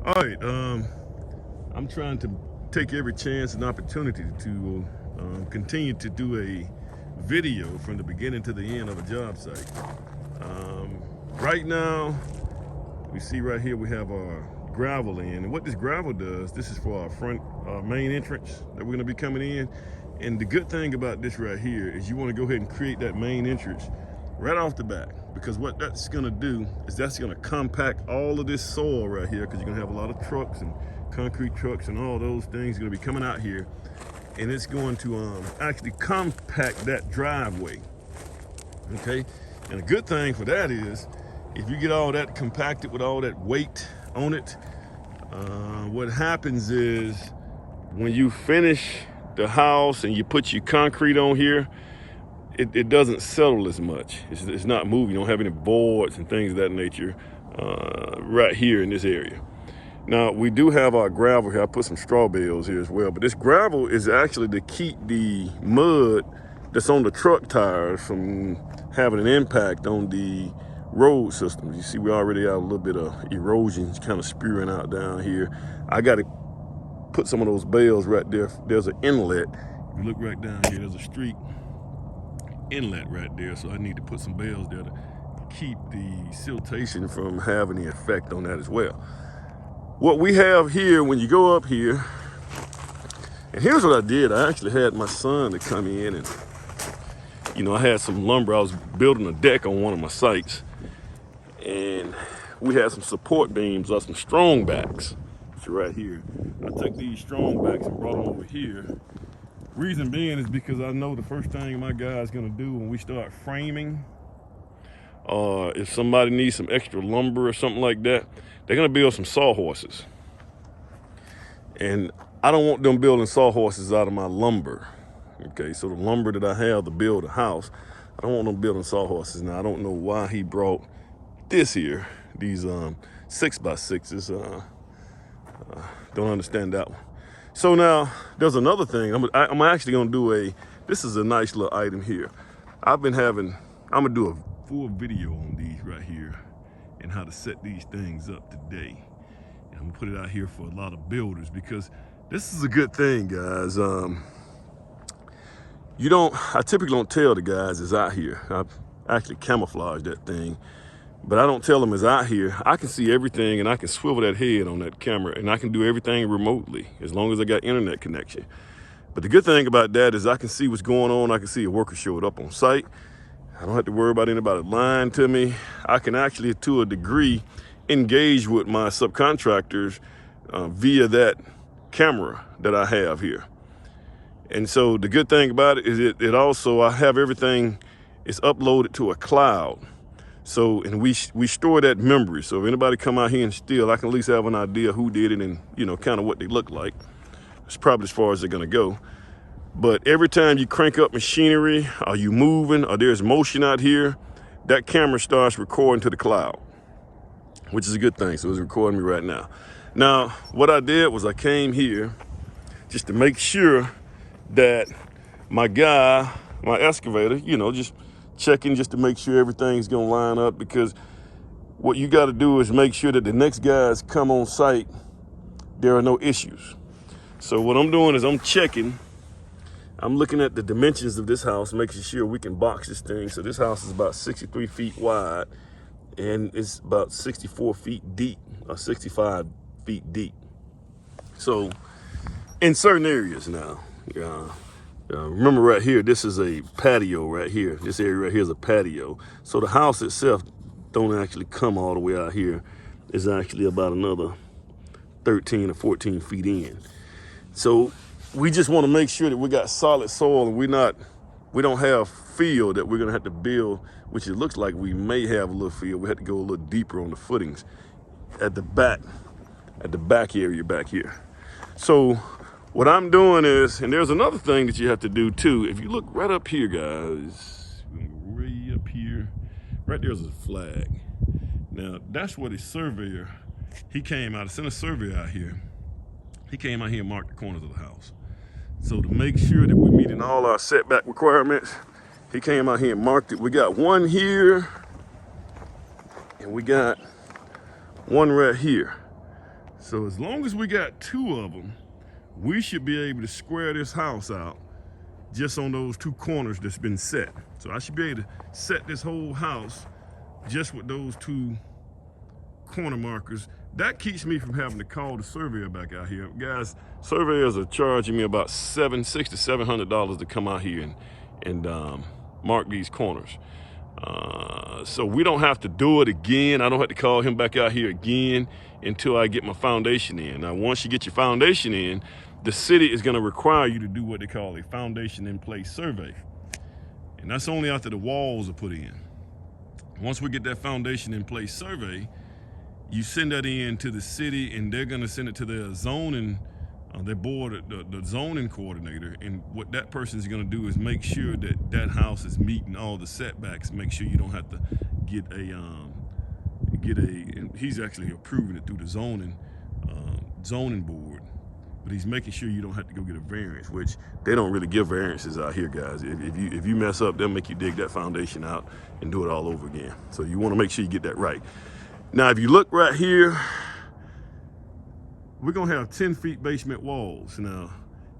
All right, I'm trying to take every chance and opportunity to continue to do a video from the beginning to the end of a job site. Right now, we see right here we have our gravel in, and what this gravel does, this is for our front main entrance that we're gonna be coming in. And the good thing about this right here is you wanna go ahead and create that main entrance right off the bat, because what that's gonna do is that's gonna compact all of this soil right here, because you're gonna have a lot of trucks and concrete trucks and all those things gonna be coming out here, and it's going to actually compact that driveway. Okay, and a good thing for that is if you get all that compacted with all that weight on it, what happens is when you finish the house and you put your concrete on here, it doesn't settle as much. It's not moving. You don't have any boards and things of that nature right here in this area. Now, we do have our gravel here. I put some straw bales here as well, but this gravel is actually to keep the mud that's on the truck tires from having an impact on the road systems. You see, we already have a little bit of erosion kind of spewing out down here. I got to put some of those bales right there. There's an inlet. If you look right down here, there's a street inlet right there, so I need to put some bales there to keep the siltation from having the effect on that as well. What we have here, when you go up here, and here's what I did. I actually had my son to come in, and I had some lumber. I was building a deck on one of my sites, and we had some support beams or some strong backs. So right here, I took these strong backs and brought them over here. Reason being is because I know the first thing my guy's gonna do when we start framing, if somebody needs some extra lumber or something like that, they're gonna build some sawhorses. And I don't want them building sawhorses out of my lumber. Okay, so the lumber that I have to build a house, I don't want them building sawhorses. Now, I don't know why he brought this here, these 6x6s. Don't understand that one. So now, there's another thing. I'm actually gonna do this is a nice little item here. I'm gonna do a full video on these right here and how to set these things up today. And I'm gonna put it out here for a lot of builders, because this is a good thing, guys. I typically don't tell the guys it's out here. I've actually camouflaged that thing, but I don't tell them it's out here. I can see everything, and I can swivel that head on that camera, and I can do everything remotely as long as I got internet connection. But the good thing about that is I can see what's going on. I can see a worker showed up on site. I don't have to worry about anybody lying to me. I can actually, to a degree, engage with my subcontractors via that camera that I have here. And so the good thing about it is it also, I have everything, it's uploaded to a cloud. So, and we store that memory. So if anybody come out here and steal, I can at least have an idea who did it and, kind of what they look like. It's probably as far as they're gonna go. But every time you crank up machinery, or you moving, or there's motion out here, that camera starts recording to the cloud, which is a good thing. So it's recording me right now. Now, what I did was I came here just to make sure that my excavator, just checking just to make sure everything's gonna line up, because what you gotta do is make sure that the next guys come on site, there are no issues. So what I'm doing is I'm checking, I'm looking at the dimensions of this house, making sure we can box this thing. So this house is about 63 feet wide, and it's about 64 feet deep, or 65 feet deep. So in certain areas now, remember right here, this is a patio right here. This area right here is a patio. So the house itself don't actually come all the way out here. It's actually about another 13 or 14 feet in. So we just want to make sure that we got solid soil, and we don't have field that we're gonna have to build, which it looks like we may have a little field. We had to go a little deeper on the footings at the back area back here. So what I'm doing is, and there's another thing that you have to do too. If you look right up here, guys, way up here, right there's a flag. Now, that's what a surveyor, he came out, sent a surveyor out here. He came out here and marked the corners of the house. So to make sure that we're meeting all our setback requirements, he came out here and marked it. We got one here, and we got one right here. So as long as we got 2 of them, we should be able to square this house out just on those 2 corners that's been set. So I should be able to set this whole house just with those 2 corner markers. That keeps me from having to call the surveyor back out here. Guys, surveyors are charging me about $600 to $700 to come out here and mark these corners. So we don't have to do it again. I don't have to call him back out here again until I get my foundation in. Now, once you get your foundation in, the city is going to require you to do what they call a foundation in place survey. And that's only after the walls are put in. Once we get that foundation in place survey, you send that in to the city, and they're going to send it to their zoning, their board, the zoning coordinator. And what that person is going to do is make sure that that house is meeting all the setbacks. Make sure you don't have to get he's actually approving it through the zoning board, but he's making sure you don't have to go get a variance, which they don't really give variances out here, guys. If you mess up, they'll make you dig that foundation out and do it all over again. So you want to make sure you get that right. Now, if you look right here, we're gonna have 10 feet basement walls. Now,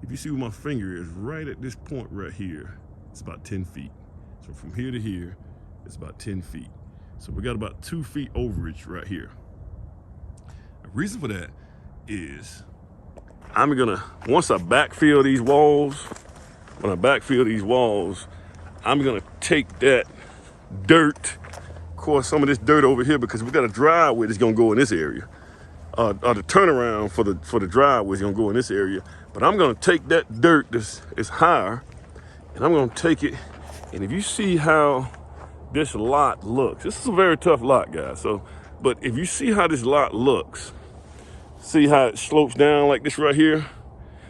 if you see where my finger is, right at this point right here, it's about 10 feet. So from here to here, it's about 10 feet. So we got about 2 feet overage right here. The reason for that is I'm gonna, once I backfill these walls, I'm gonna take that dirt, of course, some of this dirt over here, because we got a driveway that's gonna go in this area. Or the turnaround for the driveway is gonna go in this area. But I'm gonna take that dirt that's higher, and I'm gonna take it, and if you see how this lot looks, this is a very tough lot, guys. So, but if you see how this lot looks, see how it slopes down like this right here?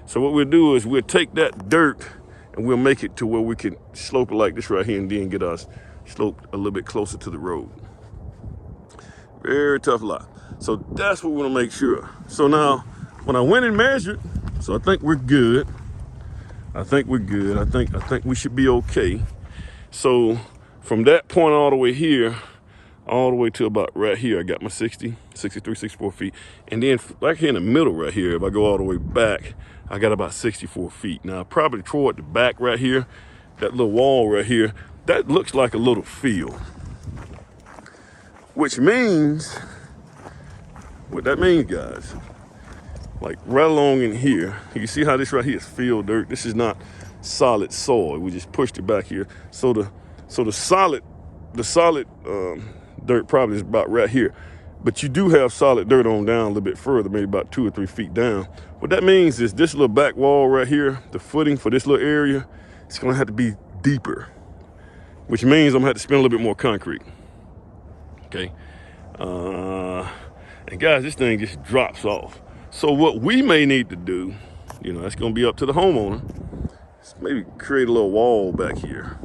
So what we'll do is we'll take that dirt and we'll make it to where we can slope it like this right here, and then get us sloped a little bit closer to the road. Very tough lot. So that's what we want to make sure. So now, when I went and measured, so I think we're good. I think we should be okay. So from that point all the way here, all the way to about right here, I got my 63, 64 feet. And then like here in the middle right here, if I go all the way back, I got about 64 feet. Now, probably toward the back right here, that little wall right here, that looks like a little field. Which means, what that means, guys, like right along in here, you see how this right here is field dirt. This is not solid soil. We just pushed it back here. So the solid dirt probably is about right here. But you do have solid dirt on down a little bit further, maybe about 2 or 3 feet down. What that means is this little back wall right here, the footing for this little area, it's gonna have to be deeper, which means I'm gonna have to spend a little bit more concrete. Okay. And guys, this thing just drops off. So what we may need to do, that's gonna be up to the homeowner, is maybe create a little wall back here.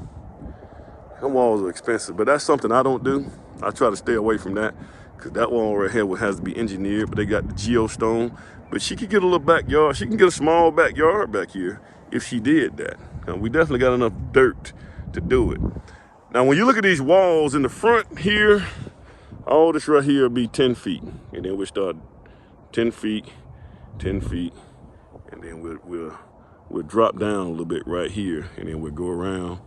Them walls are expensive, but that's something I don't do. I try to stay away from that, because that wall right here has to be engineered, but they got the geostone. But she could get a little backyard. She can get a small backyard back here if she did that. Now, we definitely got enough dirt to do it. Now, when you look at these walls in the front here, all this right here will be 10 feet. And then we'll start 10 feet, 10 feet. And then we'll drop down a little bit right here. And then we'll go around.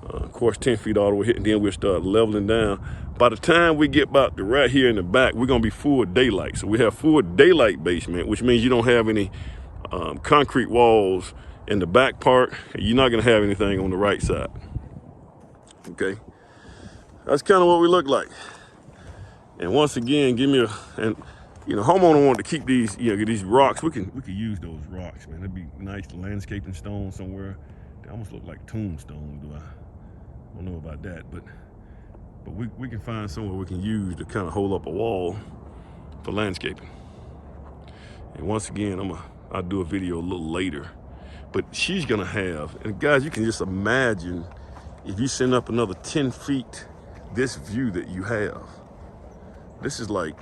Of course, 10 feet all the way, and then we'll start leveling down. By the time we get about to right here in the back, we're gonna be full daylight. So we have full daylight basement, which means you don't have any concrete walls in the back part. You're not gonna have anything on the right side. Okay, that's kind of what we look like. And once again, homeowner wanted to keep these, these rocks. We could use those rocks, man. That'd be nice landscaping stone somewhere. They almost look like tombstones. I don't know about that, but we can find somewhere we can use to kind of hold up a wall for landscaping. And once again, I'll do a video a little later, but she's gonna have, and guys, you can just imagine if you send up another 10 feet, this view that you have. This is like,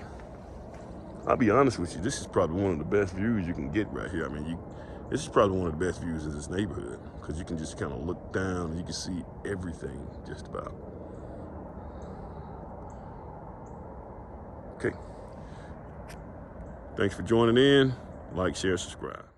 I'll be honest with you, this is probably one of the best views you can get right here. I mean, this is probably one of the best views in this neighborhood, because you can just kind of look down and you can see everything just about. Okay. Thanks for joining in. Like, share, subscribe.